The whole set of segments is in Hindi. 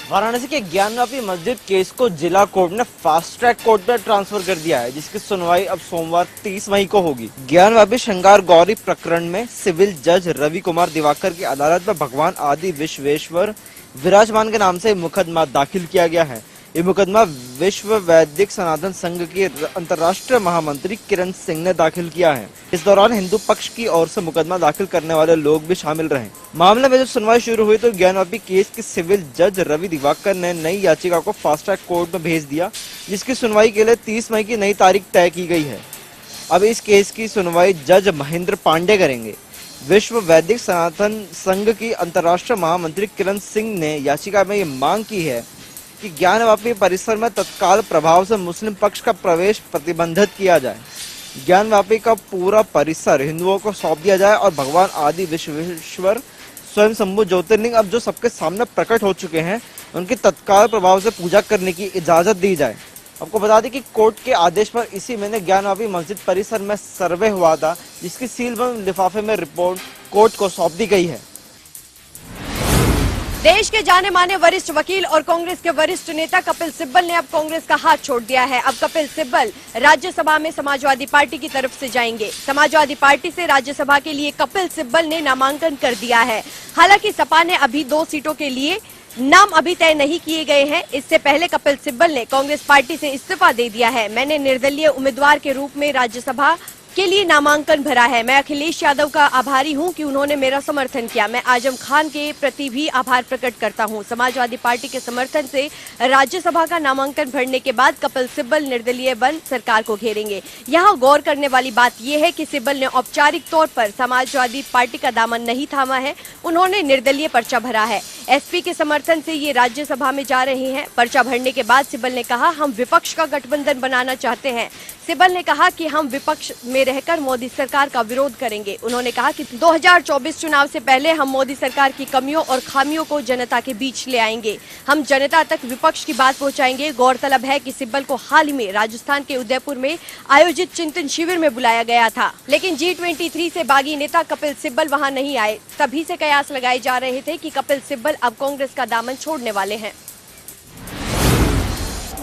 वाराणसी के ज्ञानवापी मस्जिद केस को जिला कोर्ट ने फास्ट ट्रैक कोर्ट में ट्रांसफर कर दिया है, जिसकी सुनवाई अब सोमवार 30 मई को होगी। ज्ञानवापी श्रृंगार गौरी प्रकरण में सिविल जज रवि कुमार दिवाकर की अदालत में भगवान आदि विश्वेश्वर विराजमान के नाम से मुकदमा दाखिल किया गया है। ये मुकदमा विश्व वैदिक सनातन संघ के अंतर्राष्ट्रीय महामंत्री किरण सिंह ने दाखिल किया है। इस दौरान हिंदू पक्ष की ओर से मुकदमा दाखिल करने वाले लोग भी शामिल रहे। मामले में जब सुनवाई शुरू हुई तो ज्ञानवापी केस के सिविल जज रवि दिवाकर ने नई याचिका को फास्ट ट्रैक कोर्ट में भेज दिया, जिसकी सुनवाई के लिए 30 मई की नई तारीख तय की गई है। अब इस केस की सुनवाई जज महेंद्र पांडे करेंगे। विश्व वैदिक सनातन संघ की अंतर्राष्ट्रीय महामंत्री किरण सिंह ने याचिका में ये मांग की है कि ज्ञानवापी परिसर में तत्काल प्रभाव से मुस्लिम पक्ष का प्रवेश प्रतिबंधित किया जाए। ज्ञानवापी का पूरा परिसर हिंदुओं को सौंप दिया जाए और भगवान आदि विश्वेश्वर स्वयं शंभु ज्योतिर्लिंग अब जो सबके सामने प्रकट हो चुके हैं, उनकी तत्काल प्रभाव से पूजा करने की इजाजत दी जाए। आपको बता दें कि कोर्ट के आदेश पर इसी महीने ज्ञानवापी मस्जिद परिसर में सर्वे हुआ था, जिसकी सीलबंद लिफाफे में रिपोर्ट कोर्ट को सौंप दी गई है। देश के जाने माने वरिष्ठ वकील और कांग्रेस के वरिष्ठ नेता कपिल सिब्बल ने अब कांग्रेस का हाथ छोड़ दिया है। अब कपिल सिब्बल राज्यसभा में समाजवादी पार्टी की तरफ से जाएंगे। समाजवादी पार्टी से राज्यसभा के लिए कपिल सिब्बल ने नामांकन कर दिया है। हालांकि सपा ने अभी 2 सीटों के लिए नाम अभी तय नहीं किए गए हैं। इससे पहले कपिल सिब्बल ने कांग्रेस पार्टी से इस्तीफा दे दिया है। मैंने निर्दलीय उम्मीदवार के रूप में राज्यसभा के लिए नामांकन भरा है। मैं अखिलेश यादव का आभारी हूं कि उन्होंने मेरा समर्थन किया। मैं आजम खान के प्रति भी आभार प्रकट करता हूं। समाजवादी पार्टी के समर्थन से राज्यसभा का नामांकन भरने के बाद कपिल सिब्बल निर्दलीय बन सरकार को घेरेंगे। यहां गौर करने वाली बात यह है कि सिब्बल ने औपचारिक तौर पर समाजवादी पार्टी का दामन नहीं थामा है, उन्होंने निर्दलीय पर्चा भरा है। एसपी के समर्थन से ये राज्यसभा में जा रहे हैं। पर्चा भरने के बाद सिब्बल ने कहा, हम विपक्ष का गठबंधन बनाना चाहते हैं। सिब्बल ने कहा कि हम विपक्ष में रहकर मोदी सरकार का विरोध करेंगे। उन्होंने कहा कि 2024 चुनाव से पहले हम मोदी सरकार की कमियों और खामियों को जनता के बीच ले आएंगे। हम जनता तक विपक्ष की बात पहुंचाएंगे। गौरतलब है कि सिब्बल को हाल ही में राजस्थान के उदयपुर में आयोजित चिंतन शिविर में बुलाया गया था, लेकिन G23 से बागी नेता कपिल सिब्बल वहां नहीं आए। तभी से कयास लगाए जा रहे थे कि कपिल सिब्बल अब कांग्रेस का दामन छोड़ने वाले हैं।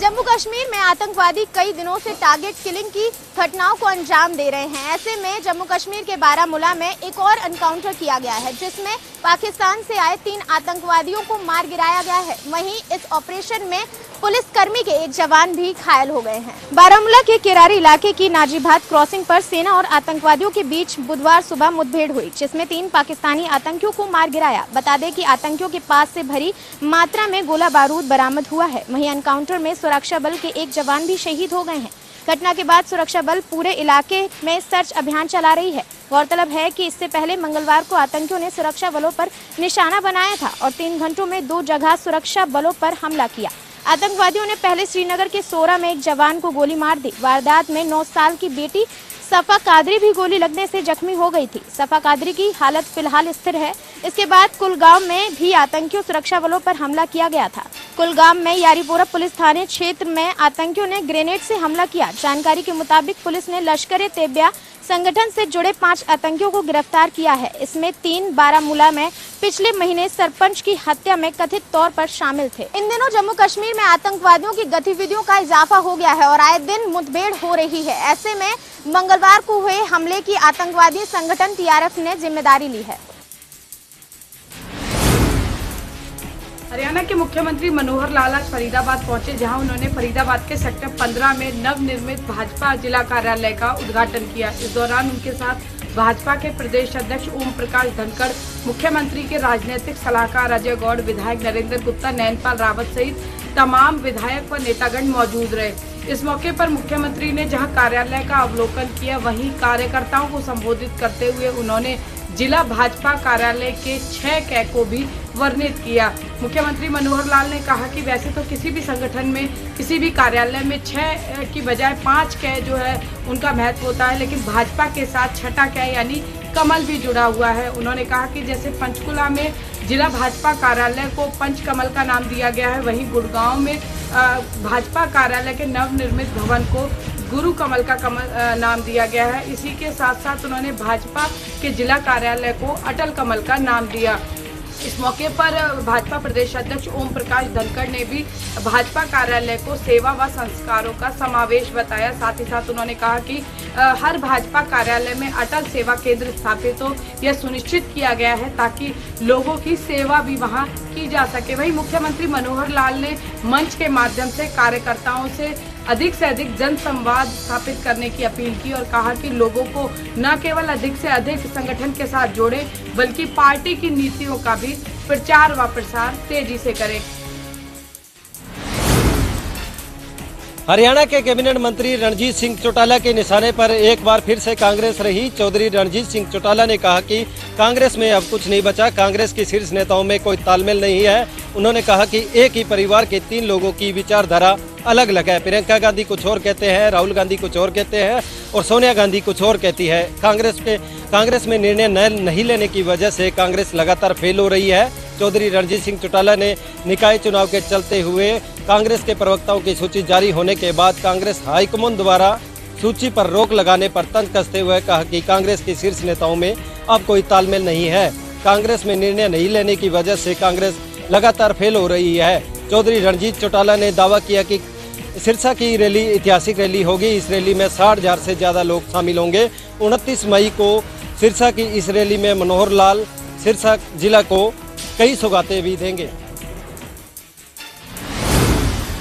जम्मू कश्मीर में आतंकवादी कई दिनों से टारगेट किलिंग की घटनाओं को अंजाम दे रहे हैं। ऐसे में जम्मू कश्मीर के बारामूला में एक और एनकाउंटर किया गया है, जिसमें पाकिस्तान से आए 3 आतंकवादियों को मार गिराया गया है। वहीं इस ऑपरेशन में पुलिसकर्मी के एक जवान भी घायल हो गए हैं। बारामूला के किरारी इलाके की नाजीबाद क्रॉसिंग पर सेना और आतंकवादियों के बीच बुधवार सुबह मुठभेड़ हुई, जिसमें 3 पाकिस्तानी आतंकियों को मार गिराया। बता दें कि आतंकियों के पास से भरी मात्रा में गोला बारूद बरामद हुआ है। वहीं एनकाउंटर में सुरक्षा बल के एक जवान भी शहीद हो गए हैं। घटना के बाद सुरक्षा बल पूरे इलाके में सर्च अभियान चला रही है। गौरतलब है कि इससे पहले मंगलवार को आतंकियों ने सुरक्षा बलों पर निशाना बनाया था और 3 घंटों में 2 जगह सुरक्षा बलों पर हमला किया। आतंकवादियों ने पहले श्रीनगर के सोरा में एक जवान को गोली मार दी। वारदात में 9 साल की बेटी सफा कादरी भी गोली लगने से जख्मी हो गई थी। सफा कादरी की हालत फिलहाल स्थिर है। इसके बाद कुलगाम में भी आतंकियों सुरक्षा बलों पर हमला किया गया था। कुलगाम में यारीपोरा पुलिस थाने क्षेत्र में आतंकियों ने ग्रेनेड से हमला किया। जानकारी के मुताबिक पुलिस ने लश्कर-ए-तैयबा संगठन से जुड़े 5 आतंकियों को गिरफ्तार किया है। इसमें 3 बारामूला में पिछले महीने सरपंच की हत्या में कथित तौर पर शामिल थे। इन दिनों जम्मू कश्मीर में आतंकवादियों की गतिविधियों का इजाफा हो गया है और आए दिन मुठभेड़ हो रही है। ऐसे में मंगलवार को हुए हमले की आतंकवादी संगठन TRF ने जिम्मेदारी ली है। हरियाणा के मुख्यमंत्री मनोहर लाल आज फरीदाबाद पहुंचे, जहां उन्होंने फरीदाबाद के सेक्टर 15 में नवनिर्मित भाजपा जिला कार्यालय का उद्घाटन किया। इस दौरान उनके साथ भाजपा के प्रदेश अध्यक्ष ओम प्रकाश धनखड़, मुख्यमंत्री के राजनीतिक सलाहकार अजय गौड़, विधायक नरेंद्र गुप्ता, नैनपाल रावत सहित तमाम विधायक व नेतागण मौजूद रहे। इस मौके पर मुख्यमंत्री ने जहां कार्यालय का अवलोकन किया, वहीं कार्यकर्ताओं को संबोधित करते हुए उन्होंने जिला भाजपा कार्यालय के 6 कै को भी वर्णित किया। मुख्यमंत्री मनोहर लाल ने कहा कि वैसे तो किसी भी संगठन में, किसी भी कार्यालय में 6 की बजाय 5 कै जो है उनका महत्व होता है, लेकिन भाजपा के साथ 6ठा कै यानी कमल भी जुड़ा हुआ है। उन्होंने कहा कि जैसे पंचकुला में जिला भाजपा कार्यालय को पंचकमल का नाम दिया गया है, वहीं गुड़गांव में भाजपा कार्यालय के नवनिर्मित भवन को गुरु कमल का नाम दिया गया है। इसी के साथ साथ उन्होंने भाजपा के जिला कार्यालय को अटल कमल का नाम दिया। इस मौके पर भाजपा प्रदेश अध्यक्ष ओम प्रकाश धनखड़ ने भी भाजपा कार्यालय को सेवा व संस्कारों का समावेश बताया। साथ ही साथ उन्होंने कहा कि हर भाजपा कार्यालय में अटल सेवा केंद्र स्थापित हो, यह सुनिश्चित किया गया है ताकि लोगों की सेवा भी वहां की जा सके। वहीं मुख्यमंत्री मनोहर लाल ने मंच के माध्यम से कार्यकर्ताओं से अधिक जन संवाद स्थापित करने की अपील की और कहा कि लोगों को न केवल अधिक से अधिक संगठन के साथ जोड़े बल्कि पार्टी की नीतियों का भी प्रचार व प्रसार तेजी से करें। हरियाणा के कैबिनेट मंत्री रणजीत सिंह चौटाला के निशाने पर एक बार फिर से कांग्रेस रही। चौधरी रणजीत सिंह चौटाला ने कहा कि कांग्रेस में अब कुछ नहीं बचा, कांग्रेस के शीर्ष नेताओं में कोई तालमेल नहीं है। उन्होंने कहा कि एक ही परिवार के 3 लोगों की विचारधारा अलग अलग है। प्रियंका गांधी कुछ और कहते हैं, राहुल गांधी कुछ और कहते हैं और सोनिया गांधी कुछ और कहती है। कांग्रेस में निर्णय नहीं लेने की वजह से कांग्रेस लगातार फेल हो रही है। चौधरी रणजीत सिंह चौटाला ने निकाय चुनाव के चलते हुए कांग्रेस के प्रवक्ताओं की सूची जारी होने के बाद कांग्रेस हाईकमान द्वारा सूची पर रोक लगाने पर तंज कसते हुए कहा कि कांग्रेस के शीर्ष नेताओं में अब कोई तालमेल नहीं है। कांग्रेस में निर्णय नहीं लेने की वजह से कांग्रेस लगातार फेल हो रही है। चौधरी रणजीत चौटाला ने दावा किया कि सिरसा की रैली ऐतिहासिक रैली होगी। इस रैली में 60,000 से ज्यादा लोग शामिल होंगे। 29 मई को सिरसा की इस रैली में मनोहर लाल सिरसा जिला को कई सौगातें भी देंगे।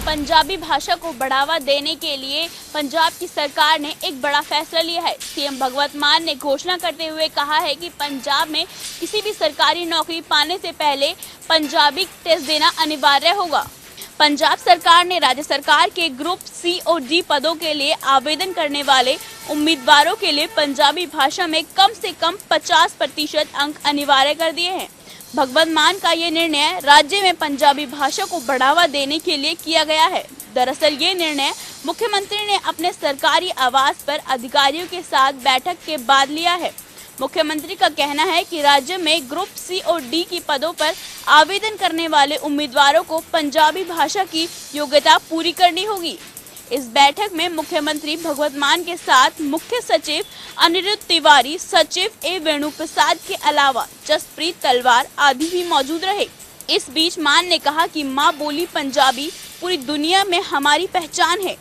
पंजाबी भाषा को बढ़ावा देने के लिए पंजाब की सरकार ने एक बड़ा फैसला लिया है। सीएम भगवंत मान ने घोषणा करते हुए कहा है कि पंजाब में किसी भी सरकारी नौकरी पाने से पहले पंजाबी टेस्ट देना अनिवार्य होगा। पंजाब सरकार ने राज्य सरकार के ग्रुप सी और डी पदों के लिए आवेदन करने वाले उम्मीदवारों के लिए पंजाबी भाषा में कम से कम 50% अंक अनिवार्य कर दिए हैं। भगवंत मान का ये निर्णय राज्य में पंजाबी भाषा को बढ़ावा देने के लिए किया गया है। दरअसल ये निर्णय मुख्यमंत्री ने अपने सरकारी आवास पर अधिकारियों के साथ बैठक के बाद लिया है। मुख्यमंत्री का कहना है कि राज्य में ग्रुप सी और डी की पदों पर आवेदन करने वाले उम्मीदवारों को पंजाबी भाषा की योग्यता पूरी करनी होगी। इस बैठक में मुख्यमंत्री भगवंत मान के साथ मुख्य सचिव अनिरुद्ध तिवारी, सचिव ए वेणुप्रसाद के अलावा जसप्रीत तलवार आदि भी मौजूद रहे। इस बीच मान ने कहा कि माँ बोली पंजाबी पूरी दुनिया में हमारी पहचान है।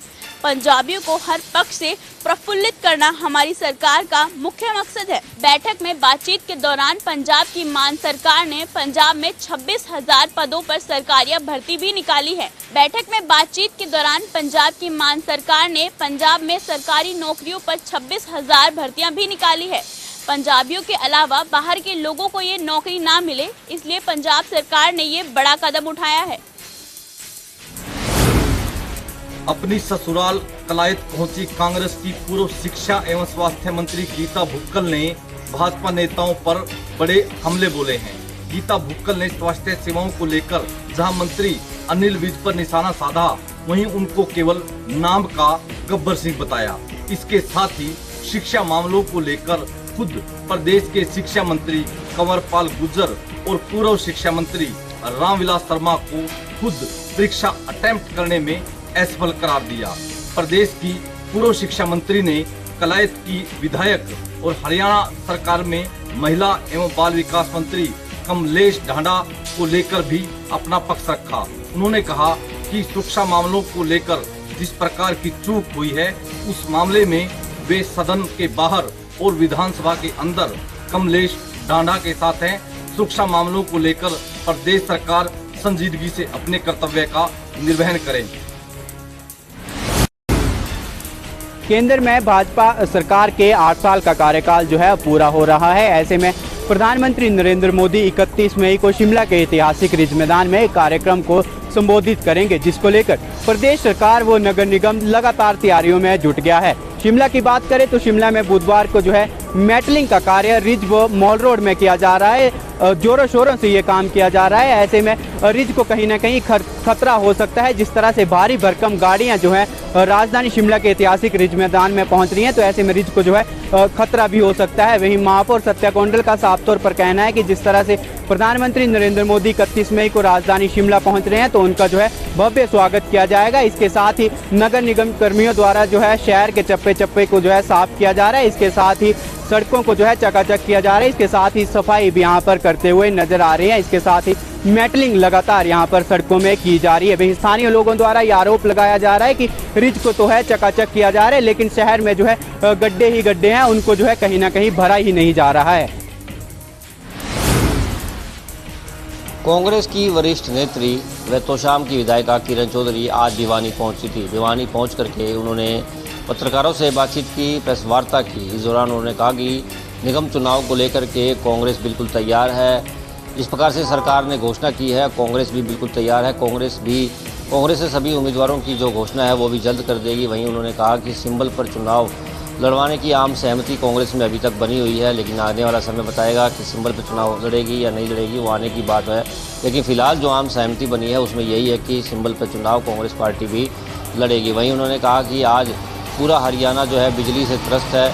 पंजाबियों को हर पक्ष से प्रफुल्लित करना हमारी सरकार का मुख्य मकसद है। बैठक में बातचीत के दौरान पंजाब की मान सरकार ने पंजाब में 26,000 पदों पर सरकारिया भर्ती भी निकाली है। बैठक में बातचीत के दौरान पंजाब की मान सरकार ने पंजाब में सरकारी नौकरियों पर 26,000 भर्तियां भी निकाली है। पंजाबियों के अलावा बाहर के लोगों को ये नौकरी ना मिले, इसलिए पंजाब सरकार ने ये बड़ा कदम उठाया है। अपनी ससुराल कलायत पहुंची कांग्रेस की पूर्व शिक्षा एवं स्वास्थ्य मंत्री गीता भुक्कल ने भाजपा नेताओं पर बड़े हमले बोले हैं। गीता भुक्कल ने स्वास्थ्य सेवाओं को लेकर जहां मंत्री अनिल विज पर निशाना साधा, वहीं उनको केवल नाम का गब्बर सिंह बताया। इसके साथ ही शिक्षा मामलों को लेकर खुद प्रदेश के शिक्षा मंत्री कंवरपाल गुर्जर और पूर्व शिक्षा मंत्री रामविलास शर्मा को खुद परीक्षा अटेम्प्ट करने में असफल करार दिया। प्रदेश की पूर्व शिक्षा मंत्री ने कलायत की विधायक और हरियाणा सरकार में महिला एवं बाल विकास मंत्री कमलेश ढांडा को लेकर भी अपना पक्ष रखा। उन्होंने कहा कि सुरक्षा मामलों को लेकर जिस प्रकार की चूक हुई है, उस मामले में वे सदन के बाहर और विधानसभा के अंदर कमलेश ढांडा के साथ हैं। सुरक्षा मामलों को लेकर प्रदेश सरकार संजीदगी से अपने कर्तव्य का निर्वहन करे। केंद्र में भाजपा सरकार के 8 साल का कार्यकाल जो है पूरा हो रहा है। ऐसे में प्रधानमंत्री नरेंद्र मोदी 31 मई को शिमला के ऐतिहासिक रिज मैदान में एक कार्यक्रम को संबोधित करेंगे, जिसको लेकर प्रदेश सरकार व नगर निगम लगातार तैयारियों में जुट गया है। शिमला की बात करें तो शिमला में बुधवार को जो है मेटलिंग का कार्य रिज व मॉल रोड में किया जा रहा है। जोरों शोरों से ये काम किया जा रहा है। ऐसे में रिज को कहीं ना कहीं खतरा हो सकता है। जिस तरह से भारी भरकम गाड़ियां जो है राजधानी शिमला के ऐतिहासिक रिज मैदान में पहुंच रही हैं, तो ऐसे में रिज को जो है खतरा भी हो सकता है। वहीं महापौर सत्या कोंडल का साफ तौर पर कहना है कि जिस तरह से प्रधानमंत्री नरेंद्र मोदी 31 मई को राजधानी शिमला पहुंच रहे हैं, तो उनका जो है भव्य स्वागत किया जाएगा। इसके साथ ही नगर निगम कर्मियों द्वारा जो है शहर के चप्पे चप्पे को जो है साफ किया जा रहा है। इसके साथ ही सड़कों को जो है चकाचक किया जा रहा है। इसके साथ ही सफाई भी यहाँ पर करते हुए नजर आ रही है। इसके साथ ही मेटलिंग लगातार यहाँ पर सड़कों में की जा रही है। वहीं स्थानीय लोगों द्वारा ये आरोप लगाया जा रहा है कि रिज को तो है चकाचक किया जा रहा है, लेकिन शहर में जो है गड्ढे ही गड्ढे हैं, उनको जो है कहीं ना कहीं भरा ही नहीं जा रहा है। कांग्रेस की वरिष्ठ नेत्री व तोशाम की विधायिका किरण चौधरी आज भिवानी पहुंची थी। भिवानी पहुंच करके उन्होंने पत्रकारों से बातचीत की, प्रेस वार्ता की। इस दौरान उन्होंने कहा कि निगम चुनाव को लेकर के कांग्रेस बिल्कुल तैयार है। जिस प्रकार से सरकार ने घोषणा की है, कांग्रेस भी बिल्कुल तैयार है। कांग्रेस से सभी उम्मीदवारों की जो घोषणा है वो भी जल्द कर देगी। वहीं उन्होंने कहा कि सिंबल पर चुनाव लड़वाने की आम सहमति कांग्रेस में अभी तक बनी हुई है, लेकिन आने वाला समय बताएगा कि सिंबल पर चुनाव लड़ेगी या नहीं लड़ेगी, वो आने की बात है। लेकिन फिलहाल जो आम सहमति बनी है उसमें यही है कि सिंबल पर चुनाव कांग्रेस पार्टी भी लड़ेगी। वहीं उन्होंने कहा कि आज पूरा हरियाणा जो है बिजली से त्रस्त है।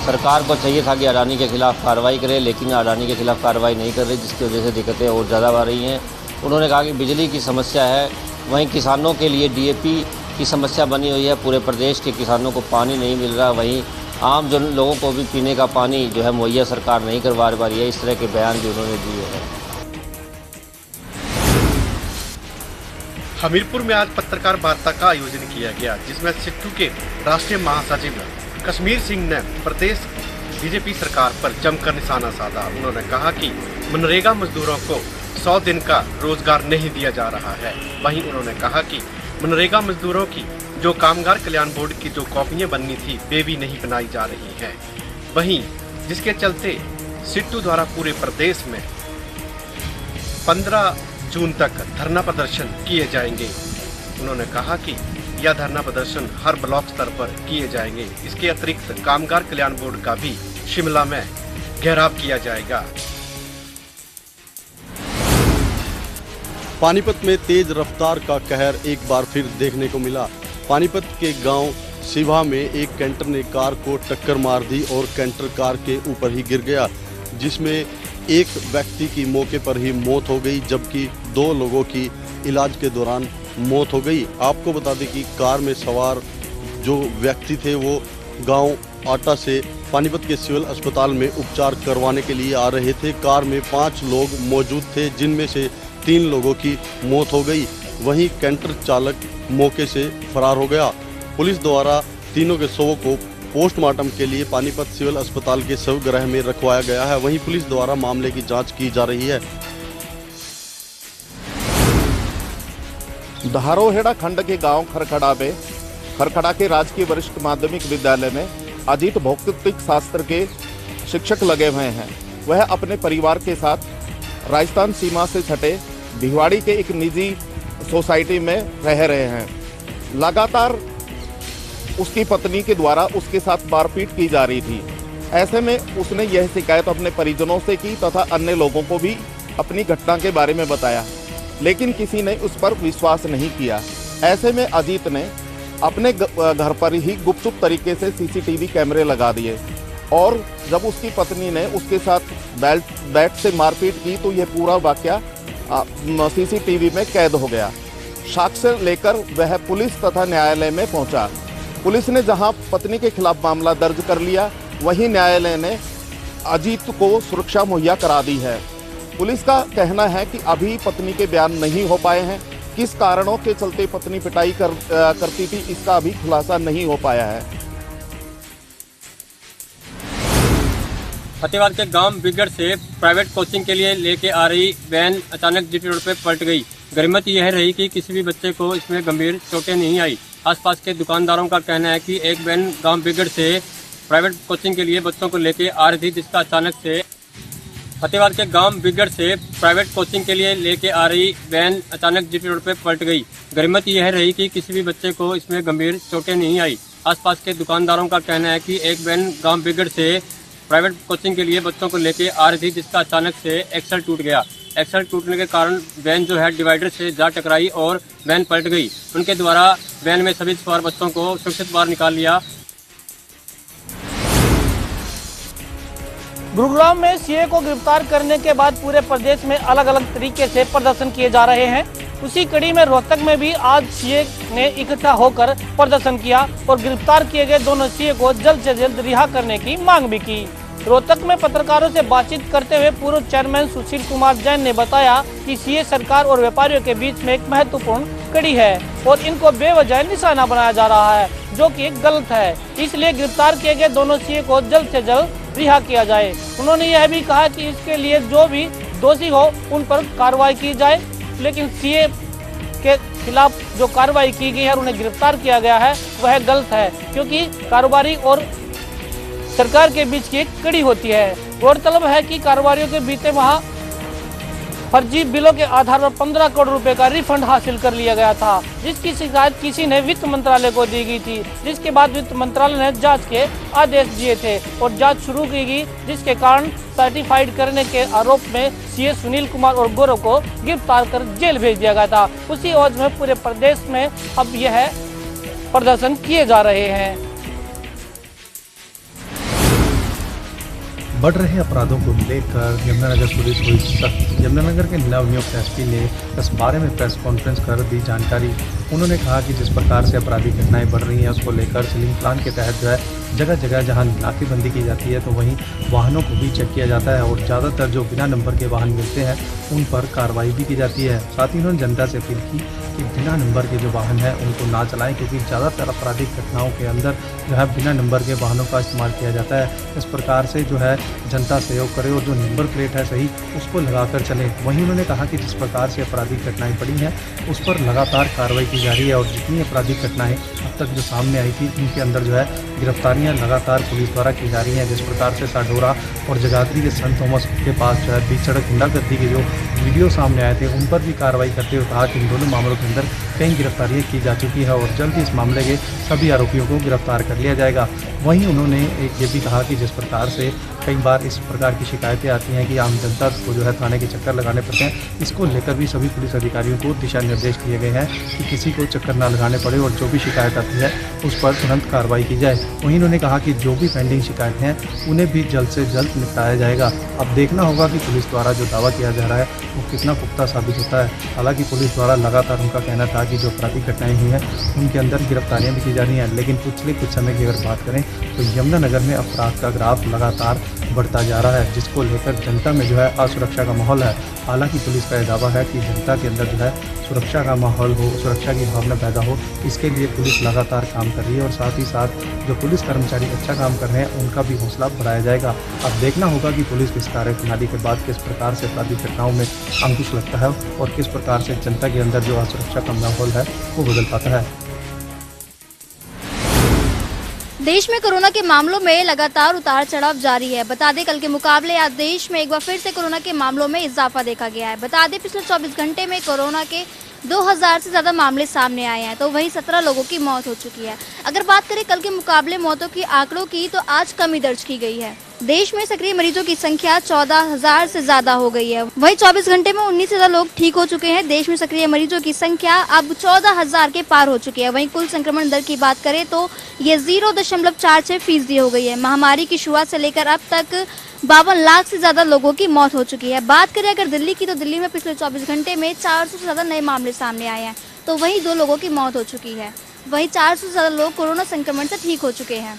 सरकार को चाहिए था कि अडानी के खिलाफ कार्रवाई करे, लेकिन अडानी के खिलाफ कार्रवाई नहीं कर रही, जिसकी वजह से दिक्कतें और ज़्यादा बढ़ रही हैं। उन्होंने कहा कि बिजली की समस्या है, वहीं किसानों के लिए डीएपी की समस्या बनी हुई है। पूरे प्रदेश के किसानों को पानी नहीं मिल रहा, वहीं आम जन लोगों को भी पीने का पानी जो है मुहैया सरकार नहीं करवा रही है। इस तरह के बयान भी उन्होंने दिए हैं। हमीरपुर में आज पत्रकार वार्ता का आयोजन किया गया, जिसमें सिट्टू के राष्ट्रीय महासचिव कश्मीर सिंह ने प्रदेश बीजेपी सरकार पर जमकर निशाना साधा। उन्होंने कहा कि मनरेगा मजदूरों को 100 दिन का रोजगार नहीं दिया जा रहा है। वहीं उन्होंने कहा कि मनरेगा मजदूरों की जो कामगार कल्याण बोर्ड की जो कॉपियां बननी थी वे भी नहीं बनाई जा रही हैं। वहीं जिसके चलते सिट्टू द्वारा पूरे प्रदेश में 15 जून तक धरना प्रदर्शन किए जाएंगे। उन्होंने कहा कि यह धरना प्रदर्शन हर ब्लॉक स्तर पर किए जाएंगे। इसके अतिरिक्त कामगार कल्याण बोर्ड का भी शिमला में घेराव किया जाएगा। पानीपत में तेज रफ्तार का कहर एक बार फिर देखने को मिला। पानीपत के गांव सिवा में एक कैंटर ने कार को टक्कर मार दी और कैंटर कार के ऊपर ही गिर गया, जिसमें एक व्यक्ति की मौके पर ही मौत हो गई, जबकि 2 लोगों की इलाज के दौरान मौत हो गई। आपको बता दें कि कार में सवार जो व्यक्ति थे वो गांव आटा से पानीपत के सिविल अस्पताल में उपचार करवाने के लिए आ रहे थे। कार में 5 लोग मौजूद थे, जिनमें से 3 लोगों की मौत हो गई। वहीं कैंटर चालक मौके से फरार हो गया। पुलिस द्वारा तीनों के शवों को पोस्टमार्टम के लिए पानीपत सिविल अस्पताल के शवगृह में रखवाया गया है। वहीं पुलिस द्वारा मामले की जांच की जा रही है। धारोहेड़ा खंड के गांव खरखड़ा के राजकीय वरिष्ठ माध्यमिक विद्यालय में अजीत भौतिक शास्त्र के शिक्षक लगे हुए हैं। वह अपने परिवार के साथ राजस्थान सीमा से सटे भिवाड़ी के एक निजी सोसाइटी में रह रहे हैं। लगातार उसकी पत्नी के द्वारा उसके साथ मारपीट की जा रही थी। ऐसे में उसने यह शिकायत अपने परिजनों से की तथा अन्य लोगों को भी अपनी घटना के बारे में बताया, लेकिन किसी ने उस पर विश्वास नहीं किया। ऐसे में अजीत ने अपने घर पर ही गुपचुप तरीके से सीसीटीवी कैमरे लगा दिए और जब उसकी पत्नी ने उसके साथ बैट से मारपीट की तो यह पूरा वाकया सीसीटीवी में कैद हो गया। साक्ष्य लेकर वह पुलिस तथा न्यायालय में पहुंचा। पुलिस ने जहां पत्नी के खिलाफ मामला दर्ज कर लिया, वहीं न्यायालय ने अजीत को सुरक्षा मुहैया करा दी है। पुलिस का कहना है कि अभी पत्नी के बयान नहीं हो पाए हैं। किस कारणों के चलते पत्नी पिटाई करती थी, इसका अभी खुलासा नहीं हो पाया है। फतेहाबाद के गांव बिगड़ से प्राइवेट कोचिंग के लिए लेके आ रही वैन अचानक जीटी रोड पे पलट गई। गनीमत यह रही कि किसी भी बच्चे को इसमें गंभीर चोटें नहीं आई। आसपास के दुकानदारों का कहना है कि एक वैन गांव बिगड़ से प्राइवेट कोचिंग के लिए बच्चों को लेके आ रही थी, जिसका अचानक से फतेहाबाद के गांव बिगड़ से प्राइवेट कोचिंग के लिए लेके आ रही वैन अचानक जीटी रोड पे पलट गई। गनीमत यह रही कि किसी भी बच्चे को इसमें गंभीर चोटें नहीं आई। आसपास के दुकानदारों का कहना है कि एक वैन गांव बिगड़ से प्राइवेट कोचिंग के लिए बच्चों को लेके आ रही थी, जिसका अचानक से एक्सल टूट गया। एक्सल टूटने के कारण वैन जो है डिवाइडर से जा टकराई और वैन पलट गई। उनके द्वारा वैन में सभी सवार बच्चों को सुरक्षित बाहर निकाल लिया। गुरुग्राम में सीए को गिरफ्तार करने के बाद पूरे प्रदेश में अलग अलग तरीके से प्रदर्शन किए जा रहे हैं। उसी कड़ी में रोहतक में भी आज सीए ने इकट्ठा होकर प्रदर्शन किया और गिरफ्तार किए गए दोनों सीए को जल्द से जल्द रिहा करने की मांग भी की। रोहतक में पत्रकारों से बातचीत करते हुए पूर्व चेयरमैन सुशील कुमार जैन ने बताया कि सीए सरकार और व्यापारियों के बीच में एक महत्वपूर्ण कड़ी है और इनको बेवजह निशाना बनाया जा रहा है, जो कि गलत है। इसलिए गिरफ्तार किए गए दोनों सीए को जल्द से जल्द रिहा किया जाए। उन्होंने यह भी कहा कि इसके लिए जो भी दोषी हो उन पर कार्रवाई की जाए, लेकिन सीए के खिलाफ जो कार्रवाई की गई है और उन्हें गिरफ्तार किया गया है वह गलत है, क्योंकि कारोबारी और सरकार के बीच की एक कड़ी होती है। गौरतलब है कि कारोबारियों के बीते माह फर्जी बिलों के आधार पर 15 करोड़ रुपए का रिफंड हासिल कर लिया गया था, जिसकी शिकायत किसी ने वित्त मंत्रालय को दी गई थी, जिसके बाद वित्त मंत्रालय ने जांच के आदेश दिए थे और जांच शुरू की गई, जिसके कारण सर्टिफाइड करने के आरोप में सीए सुनील कुमार और गौरव को गिरफ्तार कर जेल भेज दिया गया था। उसी एवज में पूरे प्रदेश में अब यह प्रदर्शन किए जा रहे हैं। बढ़ रहे अपराधों को लेकर यमुनानगर पुलिस हुई सख्त। यमुनानगर के नवनियुक्त एसपी ने इस बारे में प्रेस कॉन्फ्रेंस कर दी जानकारी। उन्होंने कहा कि जिस प्रकार से आपराधिक घटनाएं बढ़ रही हैं उसको लेकर सीलिंग प्लान के तहत जो है जगह जगह जहां नाकेबंदी की जाती है तो वहीं वाहनों को भी चेक किया जाता है और ज़्यादातर जो बिना नंबर के वाहन मिलते हैं उन पर कार्रवाई भी की जाती है। साथ ही उन्होंने जनता से अपील की कि बिना नंबर के जो वाहन है उनको ना चलाएं, क्योंकि ज़्यादातर आपराधिक घटनाओं के अंदर जो है बिना नंबर के वाहनों का इस्तेमाल किया जाता है। इस प्रकार से जो है जनता सहयोग करे और जो नंबर प्लेट है सही उसको लगाकर चले। वहीं उन्होंने कहा कि जिस प्रकार से आपराधिक घटनाएं बढ़ी हैं उस पर लगातार कार्रवाई की जा रही है और जितनी आपराधिक घटनाएं अब तक जो सामने आई थी उनके अंदर जो है गिरफ्तारियां लगातार पुलिस द्वारा की जा रही हैं। जिस प्रकार से साढौरा और जगाधरी के संत थॉमस के पास जो है बीच सड़क गुंडागर्दी के जो वीडियो सामने आए थे उन पर भी कार्रवाई करते हुए कहा कि इन दोनों मामलों के अंदर कई गिरफ्तारियां की जा चुकी है और जल्द ही इस मामले के सभी आरोपियों को गिरफ्तार कर लिया जाएगा। वहीं उन्होंने ये भी कहा कि जिस प्रकार से कई बार इस प्रकार की शिकायतें आती हैं कि आम जनता को जो है थाने के चक्कर लगाने पड़ते हैं, इसको लेकर भी सभी पुलिस अधिकारियों को दिशा निर्देश दिए गए हैं कि किसी को चक्कर ना लगाने पड़े और जो भी शिकायत आती है उस पर तुरंत कार्रवाई की जाए। वहीं उन्होंने कहा कि जो भी पेंडिंग शिकायतें हैं उन्हें भी जल्द से जल्द निपटाया जाएगा। अब देखना होगा कि पुलिस द्वारा जो दावा किया जा रहा है वो कितना पुख्ता साबित होता है। हालांकि पुलिस द्वारा लगातार उनका कहना था कि जो आपराधिक घटनाएं हुई हैं उनके अंदर गिरफ्तारियां भी की जा रही हैं, लेकिन पिछले कुछ समय की अगर बात करें तो यमुनानगर में अपराध का ग्राफ लगातार बढ़ता जा रहा है, जिसको लेकर जनता में जो है असुरक्षा का माहौल है। हालांकि पुलिस का यह दावा है कि जनता के अंदर जो है सुरक्षा का माहौल हो, सुरक्षा की भावना पैदा हो, इसके लिए पुलिस लगातार काम कर रही है और साथ ही साथ जो पुलिस कर्मचारी अच्छा काम कर रहे हैं उनका भी हौसला बढ़ाया जाएगा। अब देखना होगा कि पुलिस की इस कार्यप्रणाली के बाद किस प्रकार से आपराधिक घटनाओं में अंकुश लगता है और किस प्रकार से जनता के अंदर जो असुरक्षा का माहौल है वो बदल पाता है। देश में कोरोना के मामलों में लगातार उतार चढ़ाव जारी है। बता दें कल के मुकाबले आज देश में एक बार फिर से कोरोना के मामलों में इजाफा देखा गया है। बता दें पिछले 24 घंटे में कोरोना के 2000 से ज्यादा मामले सामने आए हैं, तो वहीं 17 लोगों की मौत हो चुकी है। अगर बात करें कल के मुकाबले मौतों की आंकड़ों की तो आज कमी दर्ज की गई है। देश में सक्रिय मरीजों की संख्या 14,000 से ज्यादा हो गई है। वहीं 24 घंटे में 19 से ज्यादा लोग ठीक हो चुके हैं। देश में सक्रिय मरीजों की संख्या अब 14,000 के पार हो चुकी है। वहीं कुल संक्रमण दर की बात करें तो ये 0.46% हो गई है। महामारी की शुरुआत से लेकर अब तक 52 लाख से ज्यादा लोगों की मौत हो चुकी है। बात करें अगर दिल्ली की तो दिल्ली में पिछले 24 घंटे में 400 से ज्यादा नए मामले सामने आए हैं, तो वहीं 2 लोगों की मौत हो चुकी है। वहीं 400 से ज्यादा लोग कोरोना संक्रमण से ठीक हो चुके हैं।